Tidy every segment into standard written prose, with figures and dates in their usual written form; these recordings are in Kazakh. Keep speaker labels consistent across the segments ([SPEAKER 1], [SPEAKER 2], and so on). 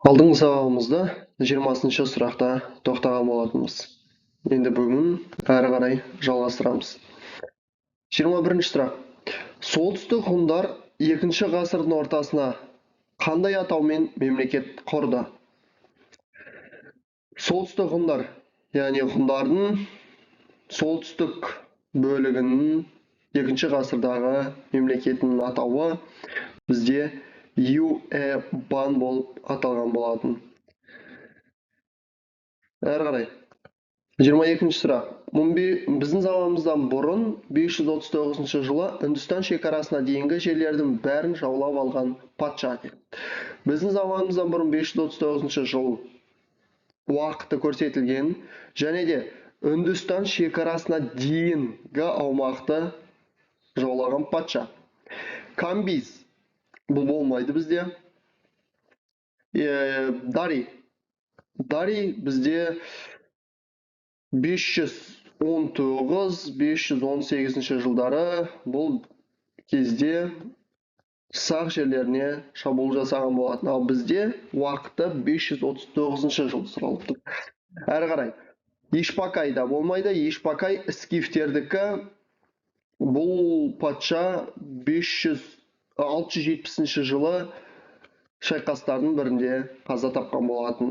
[SPEAKER 1] Алдыңғы сабағымызда 20-шы сұрақта тоқтаған болатынбыз. Енді бүгін әрі қарай жалғастырамыз. 21-ші сұрақ. Солтүстік ғұндар 2-ші ғасырдың ортасына қандай атаумен мемлекет құрды? Солтүстік ғұндар, яғни ғұндардың солтүстік бөлігінің 2-ші ғасырдағы мемлекетінің атауы бізде Юэ-Бан болып аталған болатын. Әрі қарай. 22-ші сұрақ. Біздің заманымыздан бұрын 539 жылы Үндістан шекарасына дейінгі жерлердің бәрін жаулап алған патша. Біздің заманымыздан бұрын 539 жыл уақыты көрсетілген және де Үндістан шекарасына дейінгі аумақты жаулаған патша. Камбиз бұл болмайды бізде. Дарий бізде 519-518 жылдары бұл кезде сақ жерлеріне шабуыл жасаған болатын. Ал бізде уақыты 539 жыл сұралып тұр. Әрі қарай. Ишпакай да болмайды. Ишпакай скифтердікі. Бұл патша 670 жылы шайқастардың бірінде қаза тапқан болатын.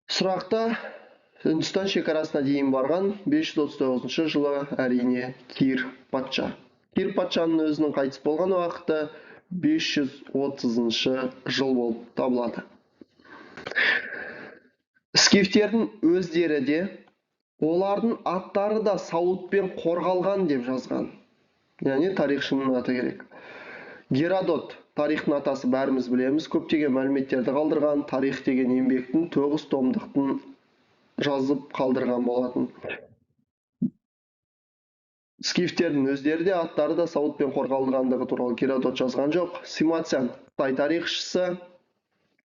[SPEAKER 1] Сұрақта Үндістан шекарасына дейін барған 539 жылы әрине Кир патша. Кир патшаның өзінің қайтыс болған уақыты 530 жыл болып табылады. Скифтердің өздері де, олардың аттары да сауытпен қорғалған деп жазған. Яғни тарихшының аты керек. Геродот, тарихтың атасы бәріміз білеміз, көптеген мәліметтерді қалдырған, тарих деген еңбектің 9 томдықтың жазып қалдырған болатын. Скифтердің өздері де аттары да сауытпен қорғалғандығы туралы Геродот жазған жоқ. Симоциан, Қытай тарихшысы,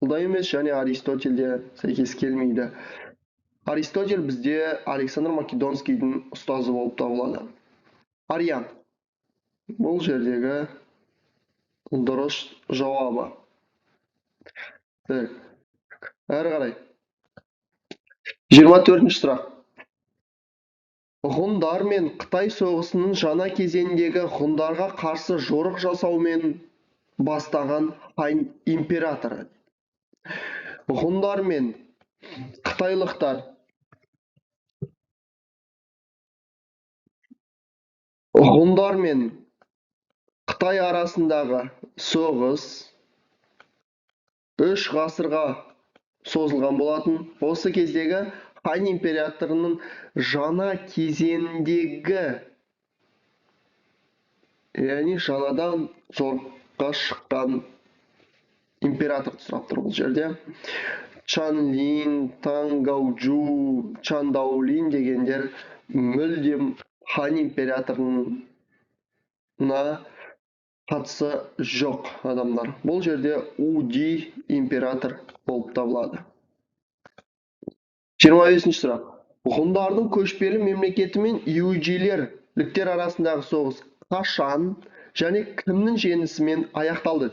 [SPEAKER 1] бұл емес, және Аристотель де сәйкес келмейді. Аристотель бізде Александр Македонскийдің ұстазы болып табылады. Ариан, бұл жердегі дұрыс жауабы. Әрі қарай. 24-ші сұрақ. Ғұндар мен Қытай соғысының жаңа кезеңдегі ғұндарға қарсы жорық жасаумен бастаған хан императоры. Ғұндар мен қытайлықтар ғұндар мен Қытай арасындағы соғыс 3 ғасырға созылған болатын. Осы кездегі хан императорының жаңа кезеңдегі, яғни жаңадан жорыққа шыққан император сұрап тұр бұл жерде. Чанлин, Тангаужу, Чандаулин дегендер мүлдем хан императорына қатысы жоқ адамдар. Бұл жерде Уди император болып табылады. 25-ші сұрақ. Ғұндардың көшпелі мемлекеті мен юйжилерліктер арасындағы соғыс қашан және кімнің жеңісімен аяқталды?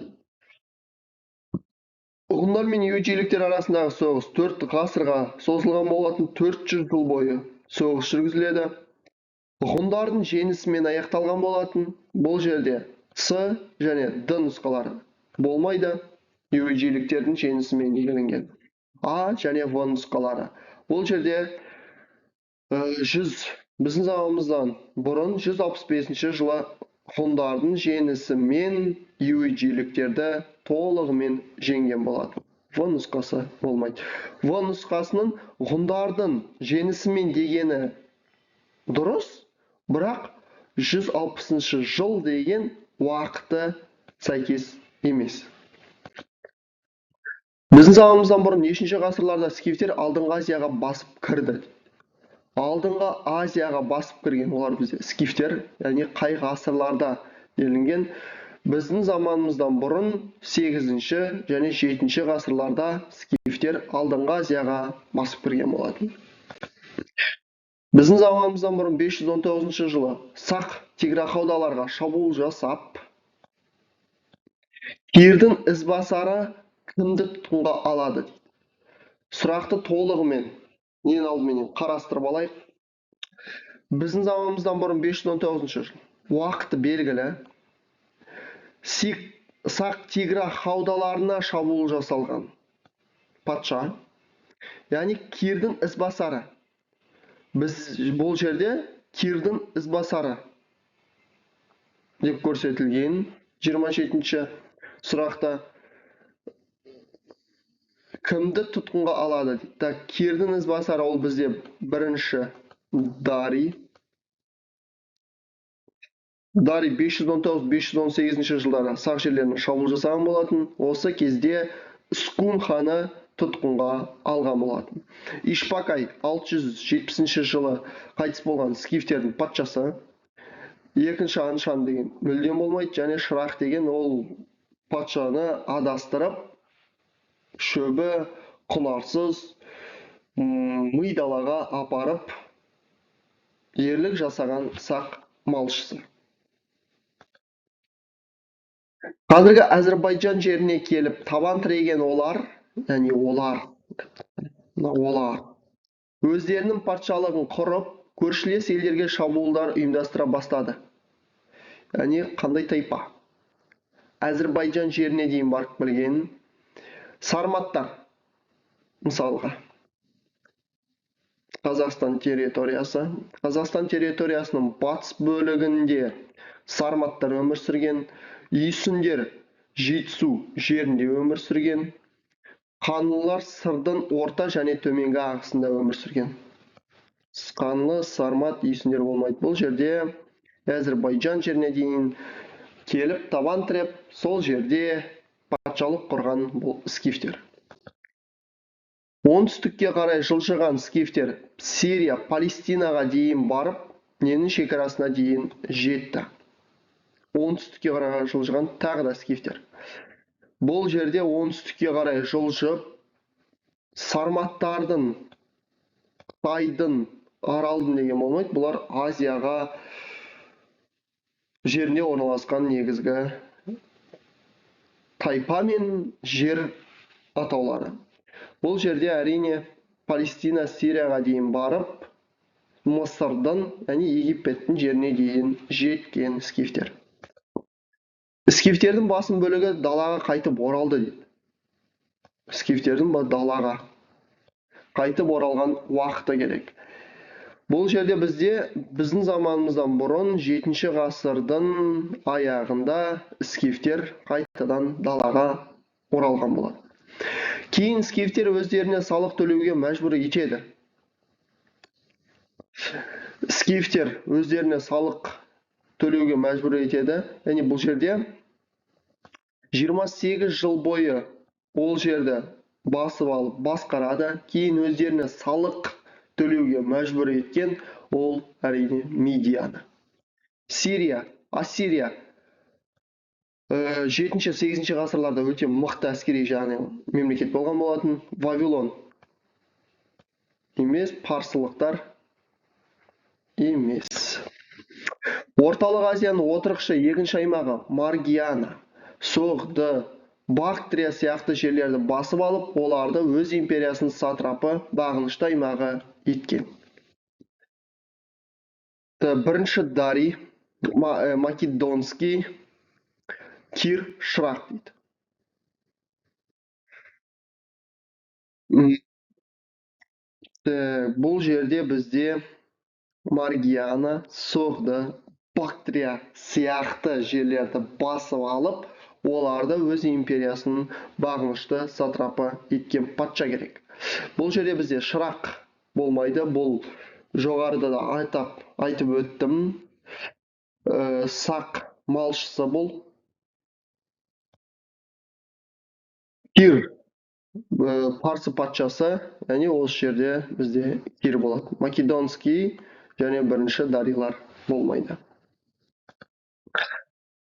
[SPEAKER 1] Ғұндар мен юйжиліктер арасындағы соғыс 4 ғасырға созылған болатын. 400 жыл бойы соғыс жүргізіледі. Ғұндардың жеңісімен аяқталған болатын. Бұл жерде С және Д нұсқалары болмайды. Юйжиліктердің жеңісімен иеленген. А және В нұсқалары. Бұл жерде біздің заманымыздан бұрын 165 жылы ғұндардың жеңісімен юйжиліктерді толығымен жеңген болады. В нұсқасы болмайды. В нұсқасының ғұндардың жеңісімен дегені дұрыс, бірақ 160 жыл деген уақыты сәйкес емес. Біздің заманымыздан бұрын нешінші ғасырларда скифтер алдыңғы Азияға басып кірді? Алдыңғы Азияға басып кірген олар бізде скифтер, яғни қай ғасырларда делінген? Біздің заманымыздан бұрын 8-ші және 7-ші ғасырларда скифтер алдыңғы Азияға басып кірген болатын. Біздің заманымыздан бұрын 519 жылы сақ тиграхаудаларға шабуыл жасап, Кирдің ізбасары кімді тұтқынға алады дейді. Сұрақты толығымен ең алдыменен қарастырып алайық. Біздің заманымыздан бұрын 519 жыл. Уақыты белгілі. Сақ тигра хаудаларына шабуыл жасалған патша, яғни Кирдің ізбасары. Біз бұл жерде Кирдің ізбасары деп көрсетілген 27-ші сұрақта кімді тұтқынға алады дейді. Кирдің ізбасары ол бізде бірінші Дарий. Дарий 519-518 жылдары сақ жерлеріне шабуыл жасаған болатын. Осы кезде Скун ханы тұтқынға алған болатын. Ишпакай 670 жылы қайтыс болған скифтердің патшасы. Екінші Аншан деген мүлдем болмайды, және Шырақ деген ол патшаны адастырып, шөбі құнарсыз ми далаға апарып ерлік жасаған сақ малшысы. Қазіргі Әзірбайжан жеріне келіп табан тіреген олар, яғни олар өздерінің патшалығын құрып, көршілес елдерге шабуылдар ұйымдастыра бастады. Яғни қандай тайпа? Әзірбайжан жеріне дейін барып білген сарматтар, мысалға Қазақстан территориясы. Қазақстан территориясының батыс бөлігінде сарматтар өмір сүрген, үйсіндер Жетісу жерінде өмір сүрген, қанлылар Сырдың орта және төменгі ағысында өмір сүрген. Қанлы, сармат, үйсіндер болмайды. Бұл жерде Әзірбайжан жеріне дейін келіп табан тіреп, сол жерде патшалық құрған бұл скифтер. Оңтүстікке қарай жылжыған скифтер Сирия, Палестинаға дейін барып, ненің шекарасына дейін жетті. Оңтүстікке қарай жылжыған тағы да скифтер. Бұл жерде оңтүстікке қарай жылжып, сарматтардың, Қытайдың, аралдың деген болмайды. Бұлар Азияға жерінде орналасқан негізгі тайпа мен жер атаулары. Бұл жерде әрине Палестина, Сирияға дейін барып, Мысырдың, яғни Египеттің жеріне дейін жеткен скифтер. Скифтердің басым бөлігі далаға қайтып оралды дейді. Скифтердің далаға қайтып оралған уақыты керек. Бұл жерде біздің заманымыздан бұрын 7-ші ғасырдың аяғында скифтер қайтадан далаға оралған болады. Кейін скифтер өздеріне салық төлеуге мәжбүр етеді. Скифтер өздеріне салық төлеуге мәжбүр етеді. Яғни бұл жерде 28 жыл бойы ол жерді басып алып басқарады. Кейін өздеріне салық төлеуге мәжбүр еткен ол әрине Мидияны. Сирия, Ассирия 7-8 ғасырларда өте мықты әскери жағынан мемлекет болған болатын. Вавилон емес, парсылықтар емес. Орталық Азияның отырықшы екінші аймағы Маргиана, Соғды, Бактрия сияқты жерлерді басып алып, оларды өз империясының сатрапы бағынышты аймағы еткен. Бірінші Дарий, Македонский, Кир, Шырақ дейді. Бұл жерде бізде Маргиана, Соғды, Бактрия сияқты жерлерді басып алып, оларды өз империясының бағынышты сатрапы еткен патша керек. Бұл жерде бізде Шырақ болмайды. Бұл жоғарыда да айтып өттім. Сақ малшысы бұл. Кир парсы патшасы, яғни осы жерде бізде Кир болады. Македонский және бірінші Дарилар болмайды.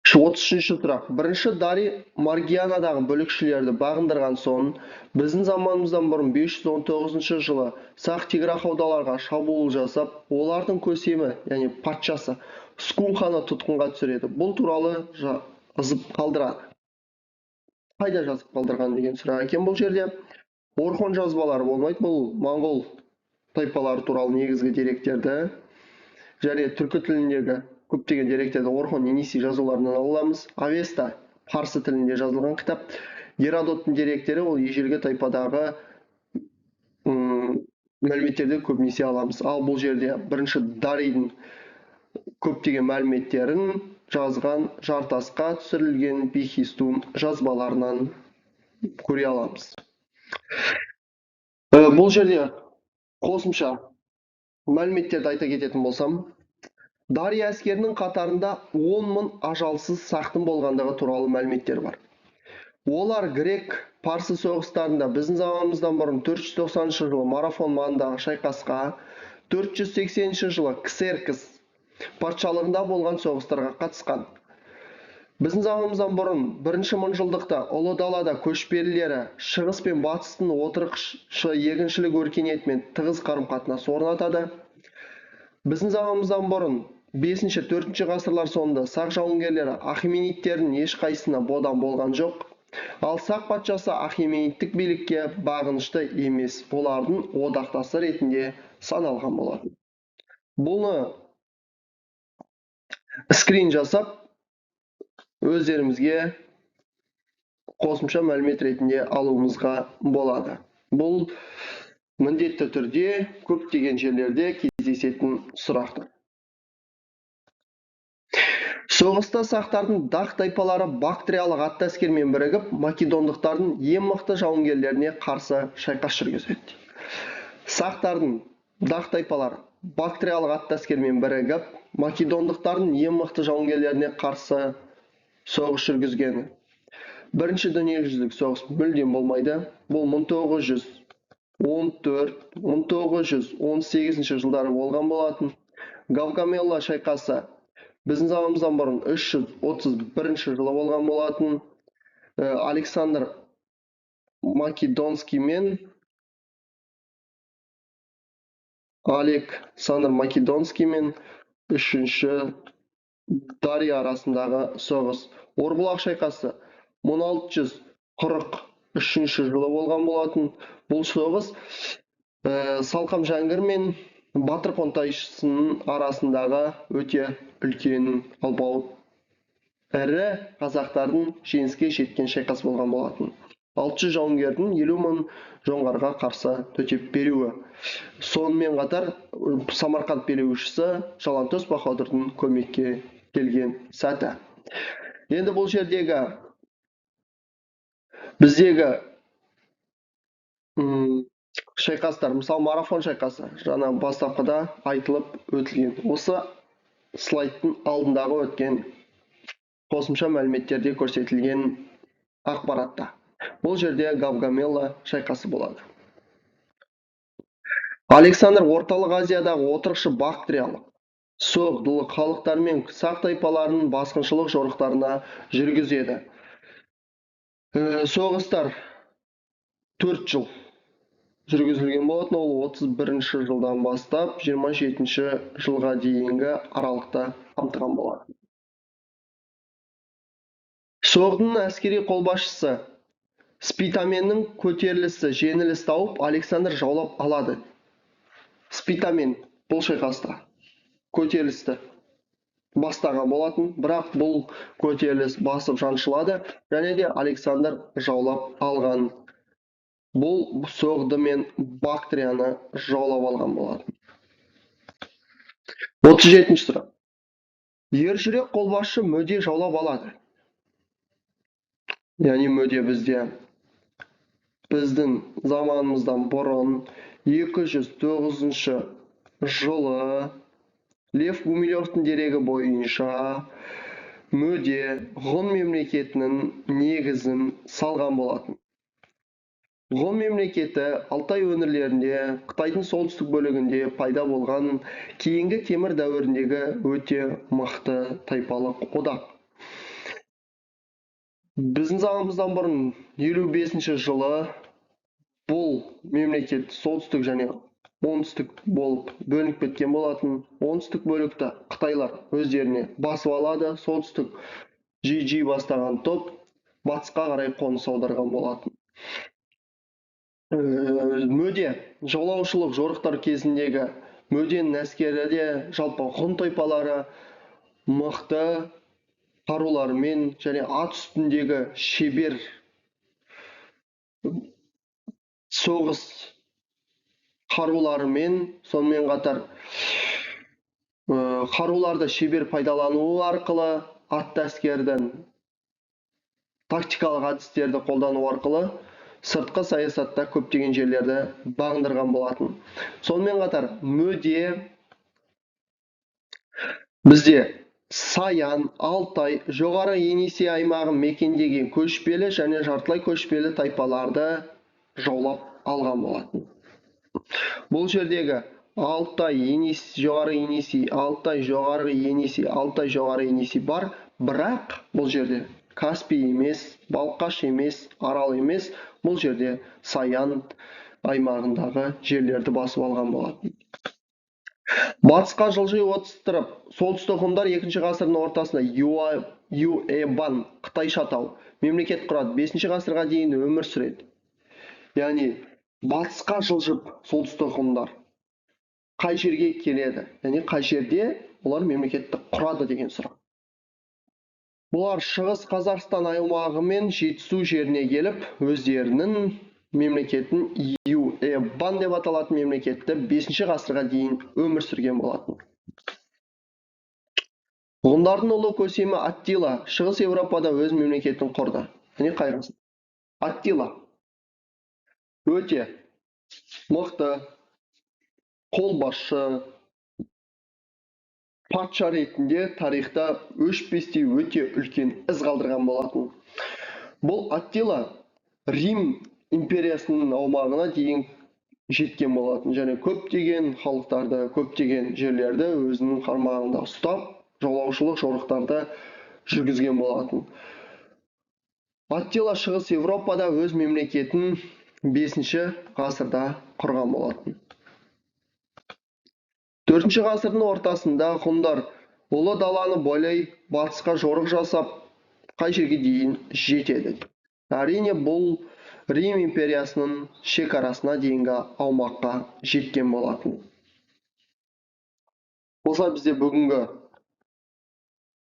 [SPEAKER 1] 33-ші сұрақ. Бірінші Дарий Маргианадағы бүлікшілерді бағындырған соң, біздің заманымыздан бұрын 519 жылы сақ тигра хаудаларға шабуыл жасап, олардың көсемі, яғни патшасы Скун ханы тұтқынға түсіреді. Бұл туралы жазып қалдырады. қайда жазып қалдырған деген сұрақ екен бұл жерде. Орхон жазбалары болмайды, бұл моңғол тайпалары туралы негізгі деректерді және түркі тіліндегі көптеген деректерді Орхон Енисей жазуларынан аламыз. Авеста парсы тілінде жазылған кітап. Геродоттың деректері ол ежелгі тайпадағы мәліметтерді көбінесе аламыз. Ал бұл жерде бірінші Дарийдің көптеген мәліметтерін жазған жартасқа түсірілген Бехистун жазбаларынан көре аламыз. Бұл жерде қосымша мәліметтерді айта кететін болсам, Дарий әскерінің қатарында 10.000 ажалсыз сақтың болғандығы туралы мәліметтер бар. Олар грек-парсы соғыстарында біздің заманымыздан бұрын 490 жылы Марафон маңындағы шайқасқа, 480 жылы Ксеркс патшалығында болған соғыстарға қатысқан. Біздің заманымыздан бұрын 1-ші мыңжылдықта ұлы далада көшпелілері шығыс пен батыстың отырықшы егіншілік өркениетімен тығыз қарым-қатынас орнатады. Біздің заманымыздан бұрын 5-4 ғасырлар соңында сақ жауынгерлері ахеменидтердің ешқайсысына бодан болған жоқ. Ал сақ патшасы ахеменидтік билікке бағынышты емес, олардың одақтасы ретінде саналған болатын. Бұны скрин жасап өздерімізге қосымша мәлімет ретінде алуымызға болады. Бұл міндетті түрде көптеген жерлерде кездесетін сұрақтар. Соғыста сақтардың дақ тайпалары бактриялық атты әскермен бірігіп, македондықтардың ең мықты жауынгерлеріне қарсы шайқас жүргізеді. Сақтардың дақ тайпалары бактриялық атты әскермен бірігіп, македондықтардың ең мықты жауынгерлеріне қарсы соғыс жүргізгені. Бірінші дүниежүзілік соғыс мүлдем болмайды. Бұл 1914-1918 жылдары болған болатын. Гавгамелла шайқасы біздің заманымыздан бұрын 331 жылы болған болатын. Александр Македонский мен үшінші Дарий арасындағы соғыс. Орбұлақ шайқасы 1643 жылы болған болатын. Бұл соғыс Салқам Жәңгір мен Батыр Қонтайшысының арасындағы өте үлкен алпауыт ірі қазақтардың жеңіске жеткен шайқас болған болатын. 600 жауынгердің 50.000 жоңғарға қарсы төтеп беруі. Сонымен қатар Самарқанд билеушісі Жалаңтөс Баһадүрдің көмекке келген сәті. Енді бұл жердегі біздегі шайқастар, мысалы марафон шайқасы, жаңа бастапқыда айтылып өтілген. Осы слайдтың алдындағы өткен қосымша мәліметтерде көрсетілген ақпаратта. Бұл жерде Гавгамелла шайқасы болады. Александр орталық Азиядағы отырықшы бактриялық, соғдылы халықтар мен сақ тайпаларының басқыншылық жорықтарына жүргізеді. Соғыстар 4 жыл жүргізілген болатын, ол 31 жылдан бастап 27 жылға дейінгі аралықта қамтыған болады. Соғдың әскери қолбасшысы Спитаменнің көтерілісі жеңіліс тауып, Александр жаулап алады. Спитамен бұл шайқаста көтерілісті бастаған болатын, бірақ бұл көтеріліс басып жаншылады, және де Александр жаулап алған. Бұл соғды мен Бактрияны жаулап алған болатын. 37-ші сұрақ. Ержүрек қолбасшы Мөде жаулап алады. Яғни Мөде біздің заманымыздан бұрын 209 жылы Лев Гумилевтің дерегі бойынша Мөде ғұн мемлекетінің негізін салған болатын. Ғұн мемлекеті Алтай өңірлерінде, Қытайдың солтүстік бөлігінде пайда болған кейінгі темір дәуіріндегі өте мықты тайпалық одақ. Біздің заманымыздан бұрын 55 жылы бұл мемлекет солтүстік және оңтүстік болып бөлініп кеткен болатын. Оңтүстік бөлікті Қытайлар өздеріне басып алады. Солтүстік жи бастаған топ батысқа қарай қоныс аударған болатын. Мөде жолаушылық жорықтар кезіндегі мөденің әскері де жалпы ғұн тайпалары мықты қарулармен және ат үстіндегі шебер соғыс қаруларымен, сонымен қатар қаруларды шебер пайдалануы арқылы атты әскердің тактикалық әдістерді қолдану арқылы сыртқы саясатта көптеген жерлерді бағындырған болатын. Сонымен қатар мөде бізде Саян, Алтай, жоғары Енисей аймағын мекендеген көшпелі және жартылай көшпелі тайпаларды жаулап алған болатын. Бұл жердегі Алтай, жоғары Енисей, Алтай, жоғары Енисей, Алтай, жоғары Енисей бар, бірақ бұл жерде Каспий емес, Балқаш емес, Арал емес, бұл жерде Саян аймағындағы жерлерді басып алған болатын. Батысқа жылжи отырып, солтүстік ғұндар 2 ғасырдың ортасында Юэбан, қытайша атау, мемлекет құрады, 5 ғасырға дейін өмір сүреді. Яғни батысқа жылжып солтүстік ғұндар қай жерге келеді? Яғни қай жерде олар мемлекетті құрады деген сұрақ. Бұлар шығыс Қазақстан аймағы мен Жетісу жеріне келіп, өздерінің мемлекетін Юэбан деп аталатын мемлекетті 5 ғасырға дейін өмір сүрген болатын. Ғұндардың ұлы көсемі Аттила шығыс Еуропада өз мемлекетін құрды. Яғни қай ғасыр? Аттила өте мықты, қолбасшы, патша ретінде тарихта өшпестей өте үлкен із қалдырған болатын. Бұл Аттила Рим империясының аумағына дейін жеткен болатын, және көптеген халықтарды, көптеген жерлерді өзінің қарамағында ұстап, жолаушылық жорықтарды жүргізген болатын. Аттила шығыс Еуропада өз мемлекетін 5 ғасырда құрған болатын. 4 ғасырдың ортасында ғұндар ұлы даланы бойлай батысқа жорық жасап, қай жерге дейін жетеді. Әрине, бұл Рим империясының шекарасына дейінгі аумаққа жеткен болатын. Осылай бізде бүгінгі